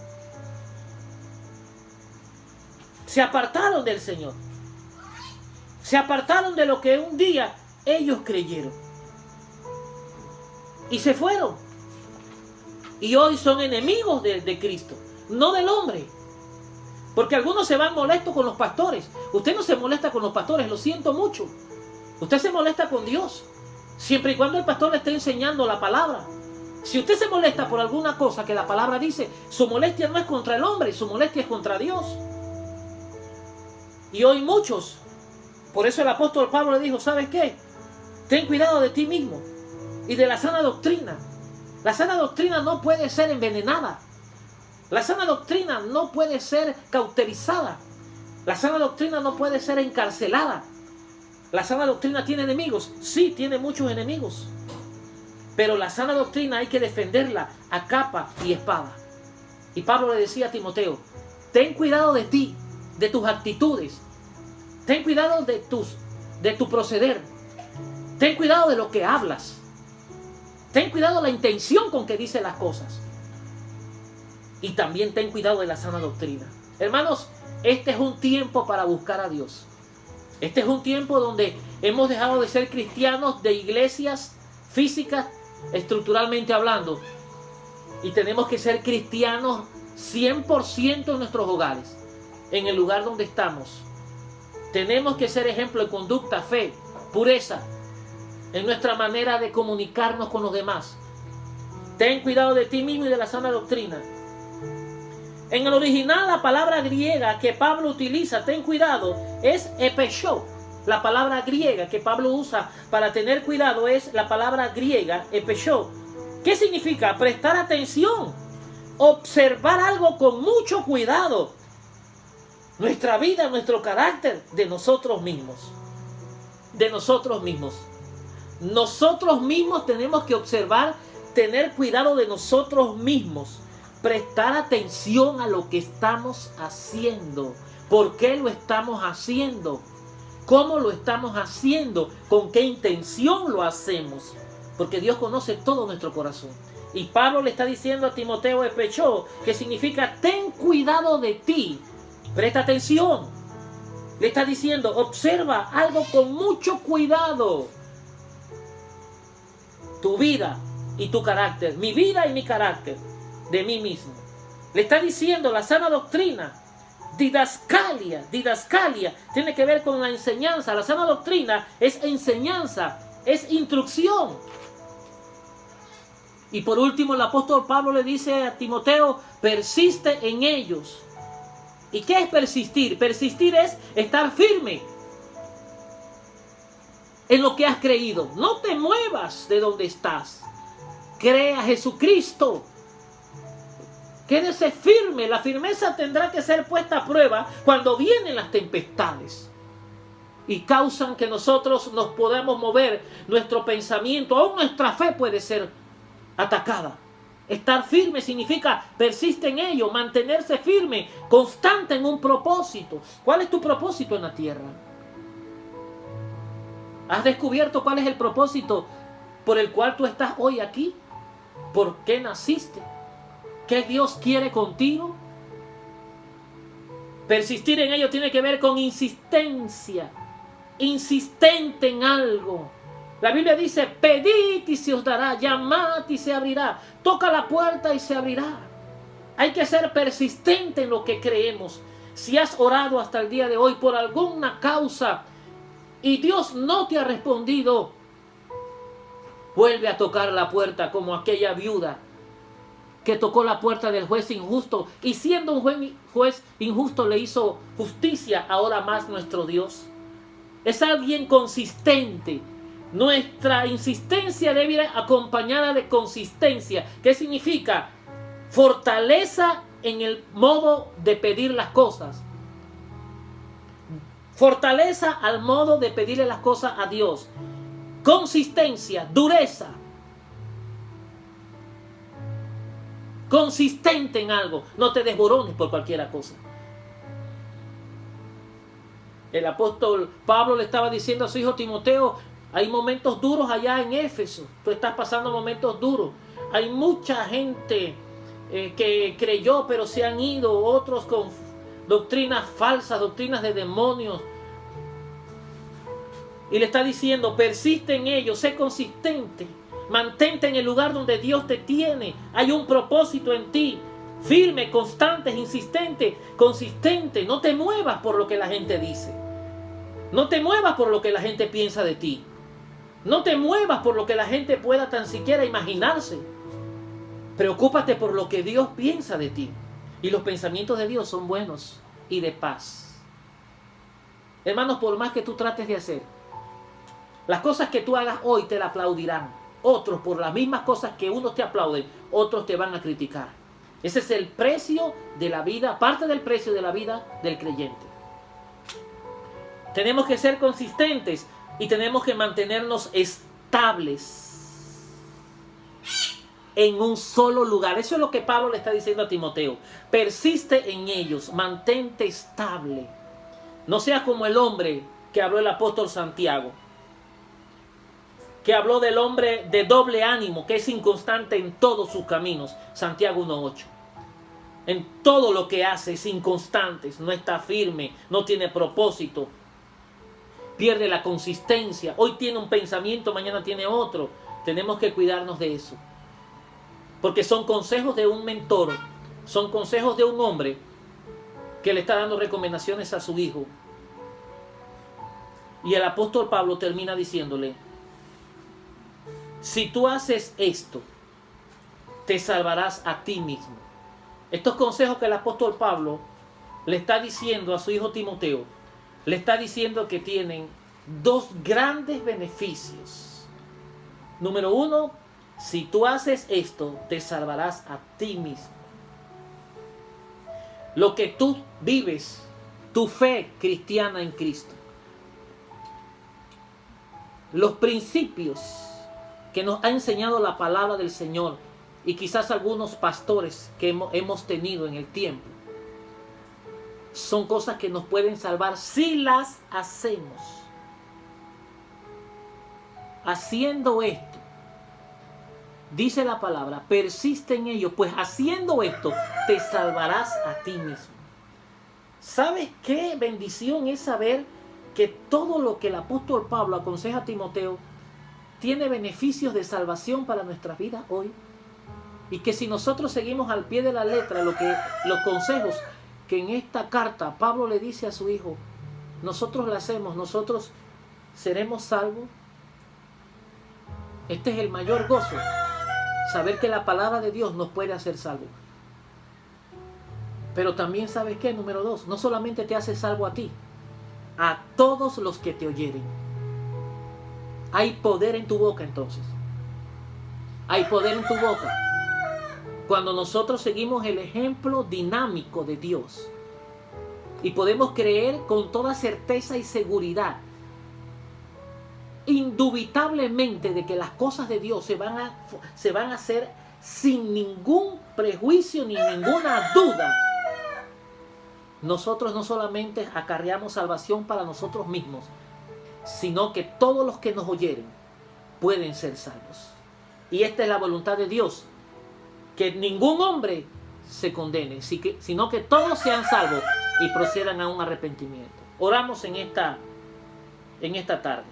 Se apartaron del Señor. Se apartaron de lo que un día ellos creyeron. Y se fueron. Y hoy son enemigos de Cristo, no del hombre. Porque algunos se van molestos con los pastores. Usted no se molesta con los pastores, lo siento mucho. Usted se molesta con Dios, siempre y cuando el pastor le esté enseñando la palabra. Si usted se molesta por alguna cosa que la palabra dice, su molestia no es contra el hombre, su molestia es contra Dios. Y hoy muchos, por eso el apóstol Pablo le dijo, ¿sabes qué? Ten cuidado de ti mismo y de la sana doctrina. La sana doctrina no puede ser envenenada. La sana doctrina no puede ser cauterizada. La sana doctrina no puede ser encarcelada. La sana doctrina tiene enemigos. Sí, tiene muchos enemigos. Pero la sana doctrina hay que defenderla a capa y espada. Y Pablo le decía a Timoteo, ten cuidado de ti, de tus actitudes. Ten cuidado de tu proceder. Ten cuidado de lo que hablas. Ten cuidado de la intención con que dices las cosas. Y también ten cuidado de la sana doctrina. Hermanos, este es un tiempo para buscar a Dios. Este es un tiempo donde hemos dejado de ser cristianos de iglesias físicas, estructuralmente hablando. Y tenemos que ser cristianos 100% en nuestros hogares, en el lugar donde estamos. Tenemos que ser ejemplo de conducta, fe, pureza, en nuestra manera de comunicarnos con los demás. Ten cuidado de ti mismo y de la sana doctrina. En el original, la palabra griega que Pablo utiliza, ten cuidado, es epesho. La palabra griega que Pablo usa para tener cuidado es la palabra griega epesho. ¿Qué significa? Prestar atención, observar algo con mucho cuidado. Nuestra vida, nuestro carácter, de nosotros mismos. De nosotros mismos. Nosotros mismos tenemos que observar, tener cuidado de nosotros mismos. Prestar atención a lo que estamos haciendo. ¿Por qué lo estamos haciendo? ¿Cómo lo estamos haciendo? ¿Con qué intención lo hacemos? Porque Dios conoce todo nuestro corazón. Y Pablo le está diciendo a Timoteo epesho, que significa ten cuidado de ti. Presta atención. Le está diciendo, observa algo con mucho cuidado. Tu vida y tu carácter. Mi vida y mi carácter. De mí mismo. Le está diciendo la sana doctrina. Didascalia tiene que ver con la enseñanza. La sana doctrina es enseñanza, es instrucción. Y por último el apóstol Pablo le dice a Timoteo, persiste en ellos. ¿Y qué es persistir? Persistir es estar firme en lo que has creído. No te muevas de donde estás. Cree a Jesucristo. Quédese firme. La firmeza tendrá que ser puesta a prueba cuando vienen las tempestades y causan que nosotros nos podamos mover nuestro pensamiento. Aún nuestra fe puede ser atacada. Estar firme significa persiste en ello, mantenerse firme, constante en un propósito. ¿Cuál es tu propósito en la tierra? ¿Has descubierto cuál es el propósito por el cual tú estás hoy aquí? ¿Por qué naciste? ¿Qué Dios quiere contigo? Persistir en ello tiene que ver con insistencia. Insistente en algo. La Biblia dice, pedid y se os dará, llamad y se abrirá, toca la puerta y se abrirá. Hay que ser persistente en lo que creemos. Si has orado hasta el día de hoy por alguna causa y Dios no te ha respondido, vuelve a tocar la puerta como aquella viuda que tocó la puerta del juez injusto y siendo un juez injusto le hizo justicia ahora más nuestro Dios. Es alguien consistente. Nuestra insistencia debe ir acompañada de consistencia. ¿Qué significa? Fortaleza en el modo de pedir las cosas. Fortaleza al modo de pedirle las cosas a Dios. Consistencia, dureza. Consistente en algo. No te desborones por cualquier cosa. El apóstol Pablo le estaba diciendo a su hijo Timoteo, hay momentos duros allá en Éfeso. Tú estás pasando momentos duros. Hay mucha gente que creyó pero se han ido. Otros con doctrinas falsas, doctrinas de demonios. Y le está diciendo, persiste en ello, sé consistente. Mantente en el lugar donde Dios te tiene. Hay un propósito en ti. Firme, constante, insistente, consistente. No te muevas por lo que la gente dice. No te muevas por lo que la gente piensa de ti. No te muevas por lo que la gente pueda tan siquiera imaginarse. Preocúpate por lo que Dios piensa de ti. Y los pensamientos de Dios son buenos y de paz. Hermanos, por más que tú trates de hacer, las cosas que tú hagas hoy te la aplaudirán. Otros, por las mismas cosas que unos te aplauden, otros te van a criticar. Ese es el precio de la vida, parte del precio de la vida del creyente. Tenemos que ser consistentes y tenemos que mantenernos estables en un solo lugar. Eso es lo que Pablo le está diciendo a Timoteo. Persiste en ellos, mantente estable. No seas como el hombre que habló el apóstol Santiago, que habló del hombre de doble ánimo, que es inconstante en todos sus caminos. Santiago 1:8. En todo lo que hace es inconstante, no está firme, no tiene propósito. Pierde la consistencia. Hoy tiene un pensamiento, mañana tiene otro. Tenemos que cuidarnos de eso. Porque son consejos de un mentor, son consejos de un hombre que le está dando recomendaciones a su hijo. Y el apóstol Pablo termina diciéndole, si tú haces esto, te salvarás a ti mismo. Estos consejos que el apóstol Pablo le está diciendo a su hijo Timoteo, le está diciendo que tienen dos grandes beneficios. Número uno, si tú haces esto, te salvarás a ti mismo. Lo que tú vives, tu fe cristiana en Cristo, los principios que nos ha enseñado la palabra del Señor y quizás algunos pastores que hemos tenido en el tiempo, son cosas que nos pueden salvar si las hacemos. Haciendo esto, dice la palabra, persiste en ello, pues haciendo esto te salvarás a ti mismo. ¿Sabes qué bendición es saber que todo lo que el apóstol Pablo aconseja a Timoteo tiene beneficios de salvación para nuestras vidas hoy? Y que si nosotros seguimos al pie de la letra los consejos que en esta carta Pablo le dice a su hijo, nosotros lo hacemos, nosotros seremos salvos. Este es el mayor gozo, saber que la palabra de Dios nos puede hacer salvos. Pero también, ¿sabes qué? Número 2, no solamente te hace salvo a ti, a todos los que te oyeren. Hay poder en tu boca entonces. Hay poder en tu boca. Cuando nosotros seguimos el ejemplo dinámico de Dios y podemos creer con toda certeza y seguridad, indubitablemente, de que las cosas de Dios se van a hacer sin ningún prejuicio ni ninguna duda, nosotros no solamente acarreamos salvación para nosotros mismos, sino que todos los que nos oyeren pueden ser salvos. Y esta es la voluntad de Dios, que ningún hombre se condene, sino que todos sean salvos y procedan a un arrepentimiento. Oramos en esta tarde,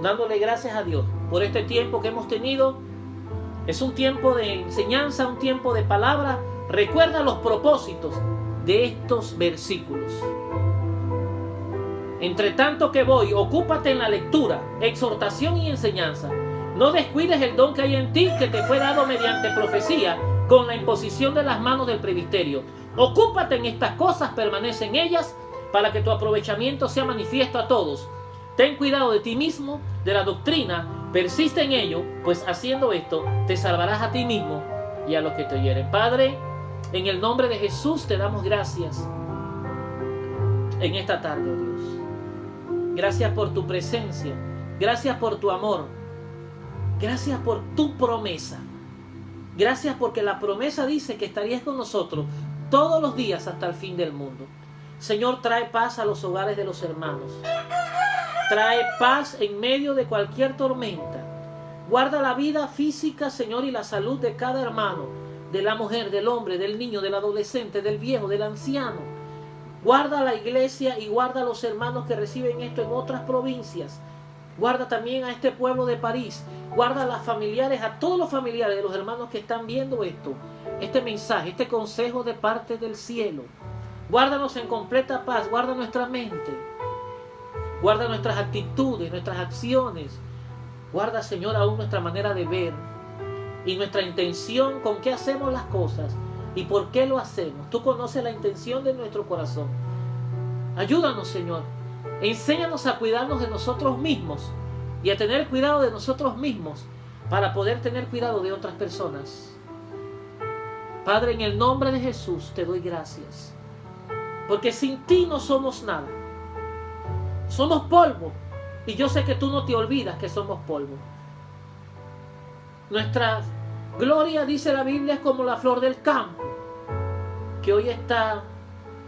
dándole gracias a Dios por este tiempo que hemos tenido. Es un tiempo de enseñanza, un tiempo de palabra. Recuerda los propósitos de estos versículos. Entre tanto que voy, ocúpate en la lectura, exhortación y enseñanza. No descuides el don que hay en ti, que te fue dado mediante profecía, con la imposición de las manos del presbiterio. Ocúpate en estas cosas, permanece en ellas, para que tu aprovechamiento sea manifiesto a todos. Ten cuidado de ti mismo, de la doctrina, persiste en ello, pues haciendo esto te salvarás a ti mismo y a los que te oyeren. Padre, en el nombre de Jesús te damos gracias en esta tarde, oh Dios. Gracias por tu presencia, gracias por tu amor, gracias por tu promesa. Gracias porque la promesa dice que estarías con nosotros todos los días hasta el fin del mundo. Señor, trae paz a los hogares de los hermanos. Trae paz en medio de cualquier tormenta. Guarda la vida física, Señor, y la salud de cada hermano, de la mujer, del hombre, del niño, del adolescente, del viejo, del anciano. Guarda la iglesia y guarda a los hermanos que reciben esto en otras provincias. Guarda también a este pueblo de París. Guarda a las familiares, a todos los familiares de los hermanos que están viendo esto. Este mensaje, este consejo de parte del cielo. Guárdanos en completa paz. Guarda nuestra mente. Guarda nuestras actitudes, nuestras acciones. Guarda, Señor, aún nuestra manera de ver. Y nuestra intención, con qué hacemos las cosas. Y por qué lo hacemos. Tú conoces la intención de nuestro corazón. Ayúdanos, Señor. Enséñanos a cuidarnos de nosotros mismos y a tener cuidado de nosotros mismos para poder tener cuidado de otras personas. Padre, en el nombre de Jesús te doy gracias, porque sin ti no somos nada. Somos polvo y yo sé que tú no te olvidas que somos polvo. Nuestra gloria, dice la Biblia, es como la flor del campo, que hoy está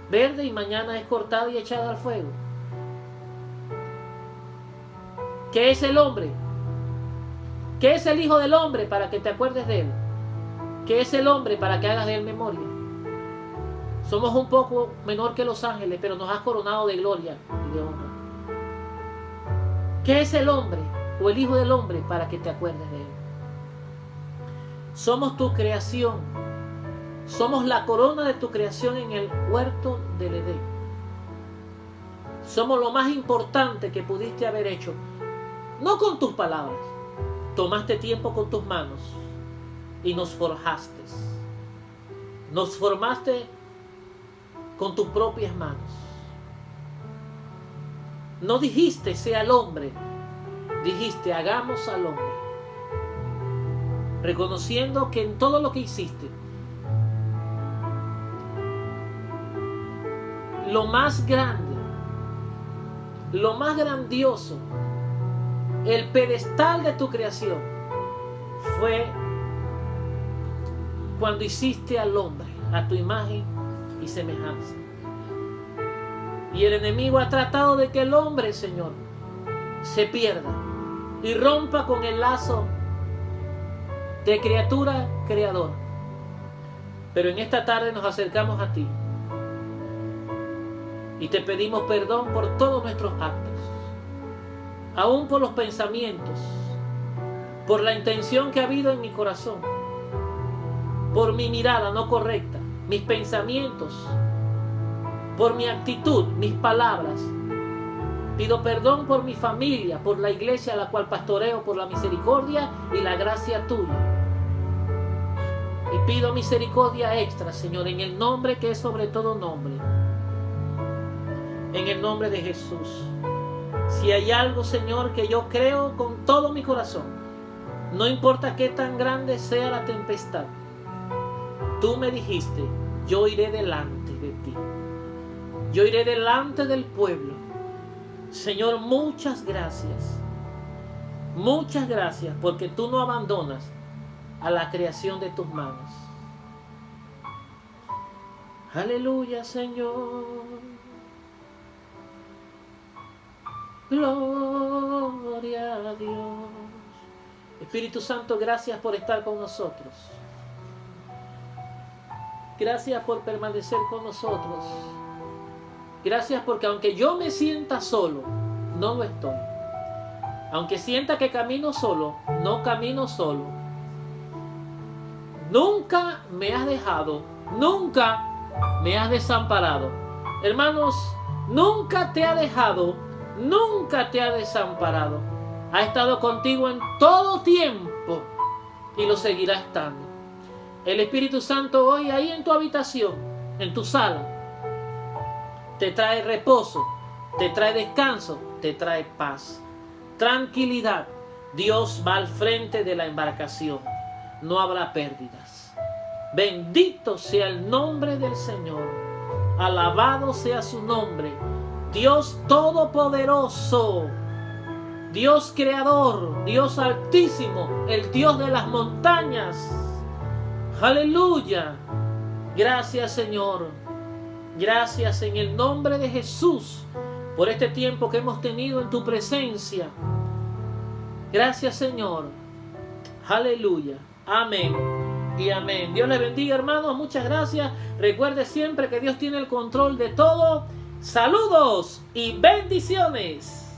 verde y mañana es cortada y echada al fuego. ¿Qué es el hombre? ¿Qué es el Hijo del Hombre para que te acuerdes de él? ¿Qué es el hombre para que hagas de él memoria? Somos un poco menor que los ángeles, pero nos has coronado de gloria y de honra. ¿Qué es el hombre o el Hijo del Hombre para que te acuerdes de él? Somos tu creación. Somos la corona de tu creación en el huerto del Edén. Somos lo más importante que pudiste haber hecho. No con tus palabras. Tomaste tiempo con tus manos y nos forjaste. Nos formaste con tus propias manos. No dijiste sea el hombre, dijiste hagamos al hombre. Reconociendo que en todo lo que hiciste, lo más grande, lo más grandioso, el pedestal de tu creación fue cuando hiciste al hombre a tu imagen y semejanza. Y el enemigo ha tratado de que el hombre, Señor, se pierda y rompa con el lazo de criatura creadora. Pero en esta tarde nos acercamos a ti y te pedimos perdón por todos nuestros actos, aún por los pensamientos, por la intención que ha habido en mi corazón, por mi mirada no correcta, mis pensamientos, por mi actitud, mis palabras. Pido perdón por mi familia, por la iglesia a la cual pastoreo, por la misericordia y la gracia tuya. Y pido misericordia extra, Señor, en el nombre que es sobre todo nombre. En el nombre de Jesús. Si hay algo, Señor, que yo creo con todo mi corazón, no importa qué tan grande sea la tempestad, tú me dijiste, yo iré delante de ti. Yo iré delante del pueblo. Señor, muchas gracias. Muchas gracias porque tú no abandonas a la creación de tus manos. Aleluya, Señor. Gloria a Dios. Espíritu Santo, gracias por estar con nosotros. Gracias por permanecer con nosotros. Gracias porque aunque yo me sienta solo, no lo estoy. Aunque sienta que camino solo, no camino solo. Nunca me has dejado, nunca me has desamparado. Hermanos, nunca te ha dejado, nunca te ha desamparado. Ha estado contigo en todo tiempo y lo seguirá estando. El Espíritu Santo hoy ahí en tu habitación, en tu sala, te trae reposo, te trae descanso, te trae paz, tranquilidad. Dios va al frente de la embarcación. No habrá pérdidas. Bendito sea el nombre del Señor. Alabado sea su nombre. Dios Todopoderoso, Dios Creador, Dios Altísimo, el Dios de las montañas. Aleluya. Gracias, Señor. Gracias en el nombre de Jesús por este tiempo que hemos tenido en tu presencia. Gracias, Señor. Aleluya. Amén y amén. Dios les bendiga, hermanos. Muchas gracias. Recuerde siempre que Dios tiene el control de todo. Saludos y bendiciones.